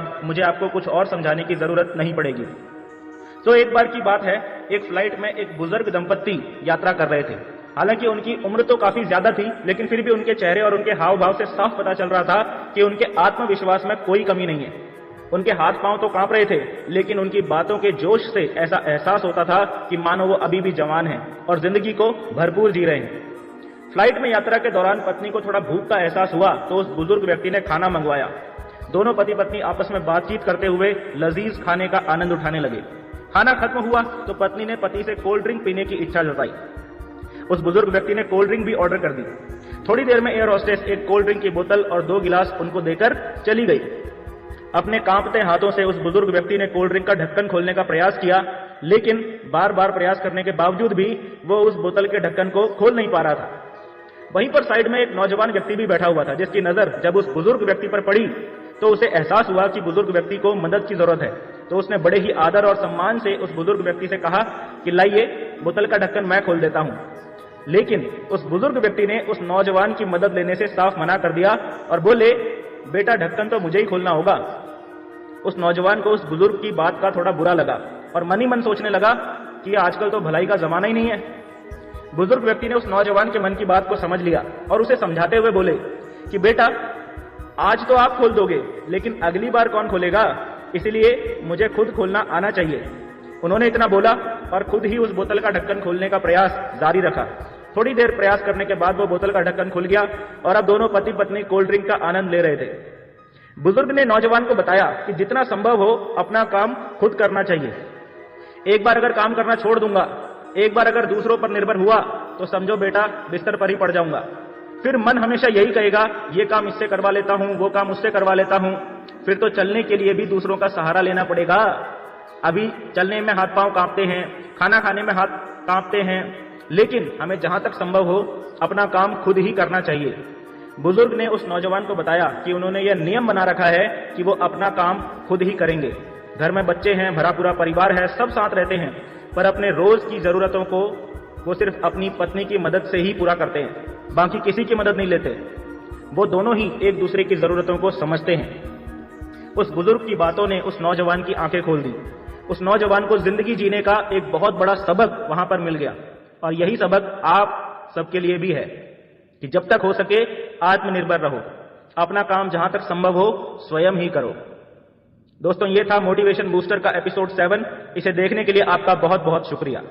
बाद मुझे आपको कुछ और समझाने की जरूरत नहीं पड़ेगी। तो एक बार की बात है, एक फ्लाइट में एक बुजुर्ग दंपत्ति यात्रा कर रहे थे। हालांकि उनकी उम्र तो काफी ज्यादा थी, लेकिन फिर भी उनके चेहरे और उनके हाव भाव से साफ पता चल रहा था कि उनके आत्मविश्वास में कोई कमी नहीं है। उनके हाथ पांव तो कांप रहे थे, लेकिन उनकी बातों के जोश से ऐसा एहसास होता था कि मानो वो अभी भी जवान हैं और जिंदगी को भरपूर जी रहे हैं। फ्लाइट में यात्रा के दौरान पत्नी को थोड़ा भूख का एहसास हुआ तो उस बुजुर्ग व्यक्ति ने खाना मंगवाया। दोनों पति पत्नी आपस में बातचीत करते हुए लजीज खाने का आनंद उठाने लगे। खाना खत्म हुआ तो पत्नी ने पति से कोल्ड ड्रिंक पीने की इच्छा जताई। उस बुजुर्ग व्यक्ति ने कोल्ड ड्रिंक भी ऑर्डर कर दी। थोड़ी देर में एयर होस्टेस एक कोल्ड ड्रिंक की बोतल और 2 गिलास उनको देकर चली गई। अपने कांपते हाथों से उस बुजुर्ग व्यक्ति ने कोल्ड ड्रिंक का ढक्कन खोलने का प्रयास किया, लेकिन बार बार प्रयास करने के बावजूद भी वो उस बोतल के ढक्कन को खोल नहीं पा रहा था। वहीं पर साइड में एक नौजवान व्यक्ति भी बैठा हुआ था, जिसकी नजर जब उस बुजुर्ग व्यक्ति पर पड़ी तो उसे एहसास हुआ कि बुजुर्ग व्यक्ति को मदद की जरूरत है। तो उसने बड़े ही आदर और सम्मान से उस बुजुर्ग व्यक्ति से कहा कि लाइए, बोतल का ढक्कन मैं खोल देता हूं। लेकिन उस बुजुर्ग व्यक्ति ने उस नौजवान की मदद लेने से साफ मना कर दिया और बोले, बेटा ढक्कन तो मुझे ही खोलना होगा। उस नौजवान को उस बुजुर्ग की बात का थोड़ा बुरा लगा और मन ही मन सोचने लगा कि आजकल तो भलाई का जमाना ही नहीं है। बुजुर्ग व्यक्ति ने उस नौजवान के मन की बात को समझ लिया और उसे समझाते हुए बोले कि बेटा, आज तो आप खोल दोगे, लेकिन अगली बार कौन खोलेगा, इसलिए मुझे खुद खोलना आना चाहिए। उन्होंने इतना बोला और खुद ही उस बोतल का ढक्कन खोलने का प्रयास जारी रखा। थोड़ी देर प्रयास करने के बाद वो बोतल का ढक्कन खुल गया और अब दोनों पति पत्नी कोल्ड ड्रिंक का आनंद ले रहे थे। बुजुर्ग ने नौजवान को बताया कि जितना संभव हो अपना काम खुद करना चाहिए। एक बार अगर काम करना छोड़ दूंगा, एक बार अगर दूसरों पर निर्भर हुआ तो समझो बेटा बिस्तर पर ही पड़ जाऊंगा। फिर मन हमेशा यही कहेगा, ये काम इससे करवा लेता हूं, वो काम उससे करवा लेता हूं। फिर तो चलने के लिए भी दूसरों का सहारा लेना पड़ेगा। अभी चलने में हाथ पांव कांपते हैं, खाना खाने में हाथ कांपते हैं, लेकिन हमें जहां तक संभव हो अपना काम खुद ही करना चाहिए। बुजुर्ग ने उस नौजवान को बताया कि उन्होंने यह नियम बना रखा है कि वो अपना काम खुद ही करेंगे। घर में बच्चे हैं, भरा पूरा परिवार है, सब साथ रहते हैं, पर अपने रोज की जरूरतों को वो सिर्फ अपनी पत्नी की मदद से ही पूरा करते हैं, बाकी किसी की मदद नहीं लेते। वो दोनों ही एक दूसरे की जरूरतों को समझते हैं। उस बुजुर्ग की बातों ने उस नौजवान की आंखें खोल दी। उस नौजवान को जिंदगी जीने का एक बहुत बड़ा सबक वहां पर मिल गया और यही सबक आप सबके लिए भी है कि जब तक हो सके आत्मनिर्भर रहो, अपना काम जहां तक संभव हो स्वयं ही करो। दोस्तों, ये था मोटिवेशन बूस्टर का एपिसोड 7। इसे देखने के लिए आपका बहुत बहुत शुक्रिया।